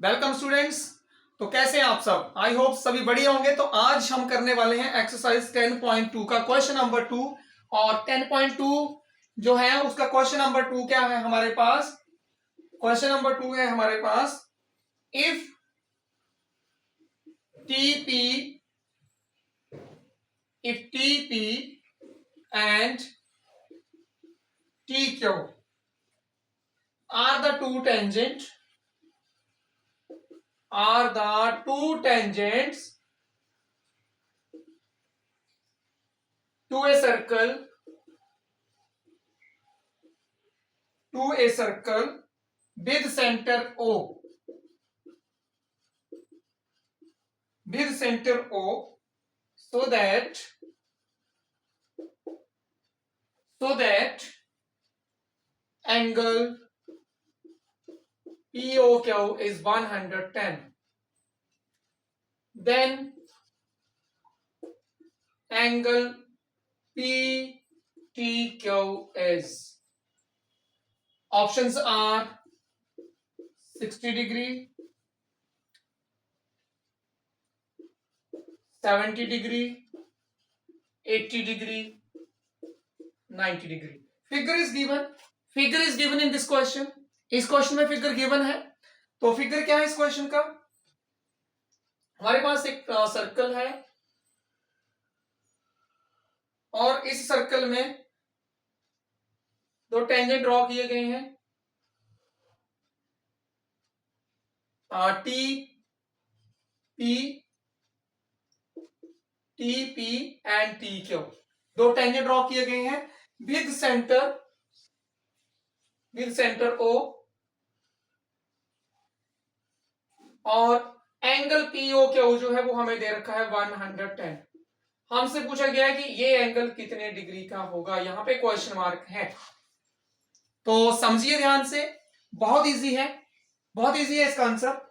Welcome students. तो कैसे हैं आप सब? आई होप सभी बढ़िया होंगे। तो आज हम करने वाले हैं एक्सरसाइज 10.2 का क्वेश्चन नंबर 2। और 10.2 जो है उसका क्वेश्चन नंबर 2 क्या है हमारे पास? क्वेश्चन नंबर 2 है हमारे पास, if TP and TQ are the two tangents to a circle with center O, so that angle POQ is 110. Then angle PTQ is, options are 60 degree, 70 degree, 80 degree, 90 degree. Figure is given in this question. इस question में figure given है। तो figure क्या है इस question का? हमारे पास एक सर्कल है और इस सर्कल में दो टेंजेंट ड्रॉ किए गए हैं, टी पी एंड TQ। दो टेंजेंट ड्रॉ किए गए हैं विद सेंटर O, और एंगल POQ जो है वो हमें दे रखा है 110। हमसे पूछा गया है कि ये एंगल कितने डिग्री का होगा, यहां पे क्वेश्चन मार्क है। तो समझिए ध्यान से, बहुत इजी है इसका आंसर।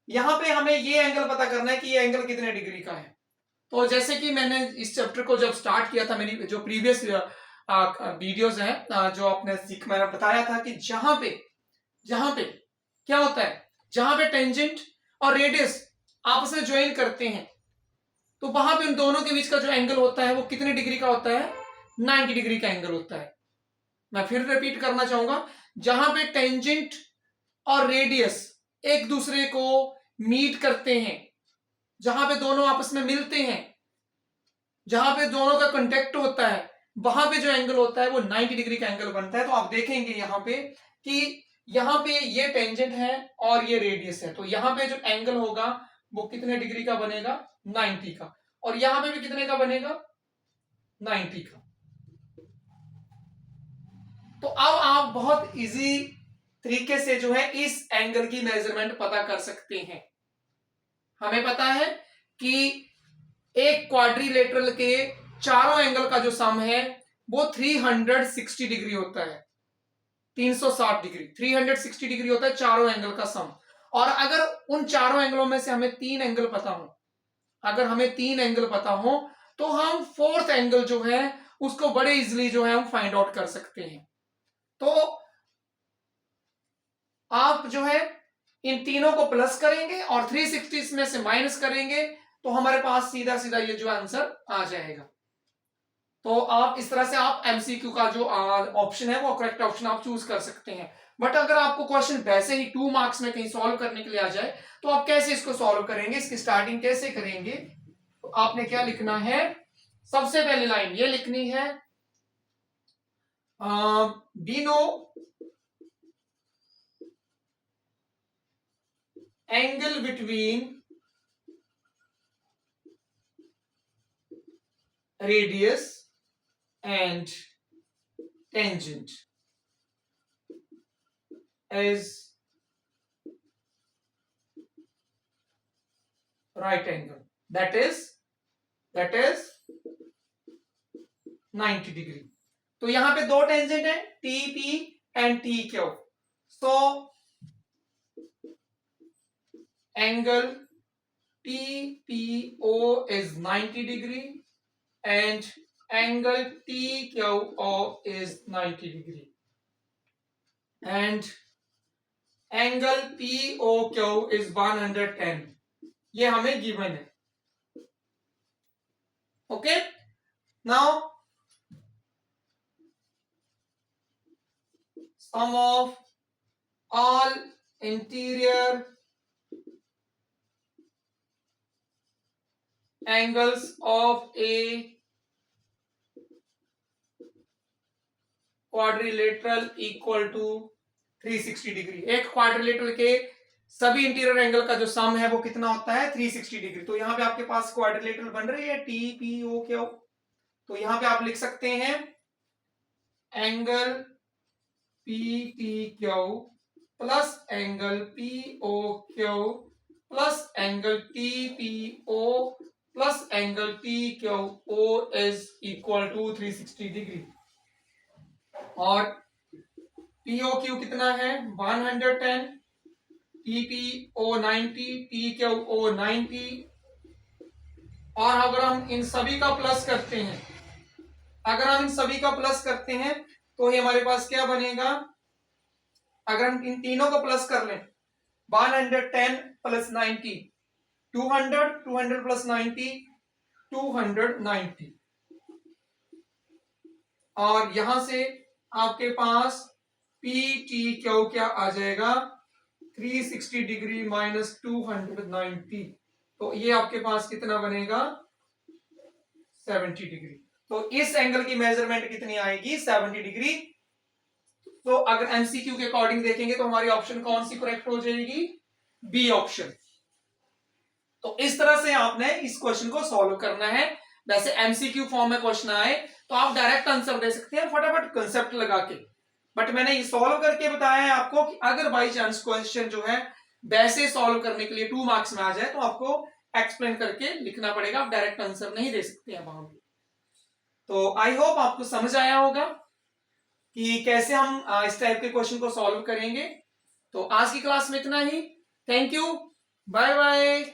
यहां पे हमें ये एंगल पता करना है कि ये एंगल कितने डिग्री का है। तो जैसे कि मैंने इस चैप्टर को जब स्टार्ट किया था, मेरी जो प्रीवियस वीडियोस हैं जो आपने मैंने बताया था कि जहां पे क्या होता है, जहां पे टेंजेंट और रेडियस आपस में ज्वाइन करते हैं तो वहां पे उन दोनों के बीच का जो एंगल होता है वो कितने डिग्री का होता है? 90 डिग्री का एंगल होता है। मैं फिर रिपीट करना चाहूंगा, जहां पे टेंजेंट और रेडियस एक दूसरे को मीट करते हैं, जहां पे दोनों आपस में मिलते हैं, जहां पे दोनों का कांटेक्ट होता है, वहां पे जो एंगल होता है वो 90 डिग्री का एंगल बनता है। तो आप देखेंगे यहां पे कि यहां पे ये टेंजेंट है और ये रेडियस है, तो यहां पे जो एंगल होगा वो कितने डिग्री का बनेगा? 90 का। और यहां पे भी कितने का बनेगा? 90 का। तो अब आप बहुत इजी तरीके से जो है इस एंगल की मेजरमेंट पता कर सकते हैं। हमें पता है कि एक क्वाड्रिलेटरल के चारों एंगल का जो सम है वो 360 डिग्री होता है। 360 डिग्री 360 डिग्री होता है चारों एंगल का सम। और अगर उन चारों एंगलों में से हमें तीन एंगल पता हो, तो हम फोर्थ एंगल जो है उसको बड़े इजीली जो है हम फाइंड आउट कर सकते हैं। तो आप जो है इन तीनों को प्लस करेंगे और 360 में से माइनस करेंगे तो हमारे पास सीधा सीधा ये जो आंसर आ जाएगा। तो आप इस तरह से आप MCQ का जो ऑप्शन है वो करेक्ट ऑप्शन आप चूज कर सकते हैं। बट अगर आपको क्वेश्चन वैसे ही 2 मार्क्स में कहीं सॉल्व करने के लिए आ जाए तो आप कैसे इसको सॉल्व करेंगे, इसकी स्टार्टिंग कैसे करेंगे? तो आपने क्या लिखना है? सबसे पहली लाइन ये लिखनी है, we know angle between radius and tangent is right angle, that is 90 degree. तो यहां पे दो टेंजेंट है TP and TQ। So angle TPO is 90 degree and angle TQO is 90 degree, and angle POQ is 110, ये हमें given है. Okay, now sum of all interior angles of a quadrilateral equal to 360 degree. एक quadrilateral के सभी interior angle का जो सम है वो कितना होता है 360 डिग्री. तो यहाँ पे आपके पास क्वाड्रिलेटरल बन रही है TPOQ. तो यहाँ पे आप लिख सकते हैं angle PPQ plus angle POQ plus angle TPO plus angle PQO is equal to 360 degree. और POQ कितना है 110, TPO 90, TQO 90. और अगर हम इन सभी का प्लस करते हैं, तो ये हमारे पास क्या बनेगा, अगर हम इन तीनों को प्लस कर लें 110 प्लस 90 200, 200 प्लस 90 290. और यहां से आपके पास PTQ क्या आ जाएगा 360 डिग्री माइनस 290. तो ये आपके पास कितना बनेगा 70 डिग्री. तो इस एंगल की मेजरमेंट कितनी आएगी 70 डिग्री. तो अगर एमसीक्यू के अकॉर्डिंग देखेंगे तो हमारी ऑप्शन कौन सी करेक्ट हो जाएगी, बी ऑप्शन. तो इस तरह से आपने इस क्वेश्चन को सॉल्व करना है. वैसे एमसीक्यू फॉर्म में क्वेश्चन आए तो आप डायरेक्ट आंसर दे सकते हैं फटाफट कंसेप्ट लगा के, बट मैंने ये सॉल्व करके बताया है आपको कि अगर बाई चांस क्वेश्चन जो है वैसे सॉल्व करने के लिए 2 मार्क्स में आ जाए तो आपको एक्सप्लेन करके लिखना पड़ेगा, आप डायरेक्ट आंसर नहीं दे सकते हैं वहां पे. तो आई होप आपको समझ आया होगा कि कैसे हम इस टाइप के क्वेश्चन को सॉल्व करेंगे. तो आज की क्लास में इतना ही. Thank you, bye bye.